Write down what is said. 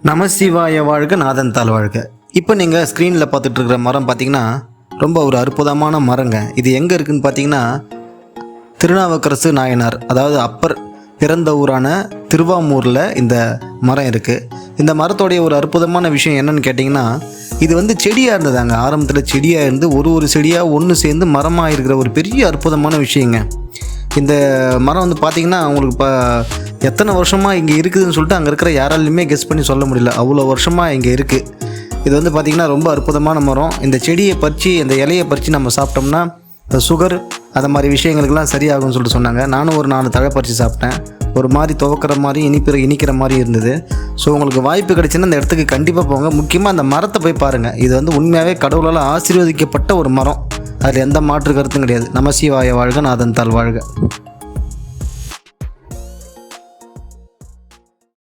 நமசிவாய வாழ்க நாதன் தாள் வாழ்க. இப்போ நீங்கள் ஸ்க்ரீனில் பார்த்துட்டு இருக்கிற மரம் பார்த்திங்கன்னா ரொம்ப ஒரு அற்புதமான மரங்க. இது எங்கே இருக்குதுன்னு பார்த்தீங்கன்னா திருநாவுக்கரசு நாயனார், அதாவது அப்பர் பிறந்த ஊரான திருவாமூரில் இந்த மரம் இருக்குது. இந்த மரத்தோடைய ஒரு அற்புதமான விஷயம் என்னன்னு கேட்டிங்கன்னா, இது செடியாக இருந்ததாங்க. ஆரம்பத்தில் செடியாக இருந்து ஒரு செடியாக ஒன்று சேர்ந்து மரமாக இருக்கிற ஒரு பெரிய அற்புதமான விஷயங்க. இந்த மரம் பார்த்திங்கன்னா உங்களுக்கு இப்போ எத்தனை வருஷமாக இங்கே இருக்குதுன்னு சொல்லிட்டு அங்கே இருக்கிற யாராலையுமே கெஸ் பண்ணி சொல்ல முடியல. அவ்வளோ வருஷமாக இங்கே இருக்குது. இது பார்த்திங்கன்னா ரொம்ப அற்புதமான மரம். இந்த செடியை பறித்து இந்த இலையை பறித்து நம்ம சாப்பிட்டோம்னா இந்த சுகர் அந்த மாதிரி விஷயங்களுக்கெல்லாம் சரியாகும்னு சொல்லிட்டு சொன்னாங்க. நானும் ஒரு 4 தழை பறித்து சாப்பிட்டேன். ஒரு மாதிரி துவக்கிற மாதிரி இனிக்கிற மாதிரி இருந்தது. ஸோ உங்களுக்கு வாய்ப்பு கிடைச்சுன்னா இந்த இடத்துக்கு கண்டிப்பாக போங்க. முக்கியமாக அந்த மரத்தை போய் பாருங்கள். இது உண்மையாகவே கடவுளால் ஆசீர்வதிக்கப்பட்ட ஒரு மரம். அதில் எந்த மாற்று கருத்தும் கிடையாது. நமசிவாய வாழ்க நாதன் தாள் வாழ்க.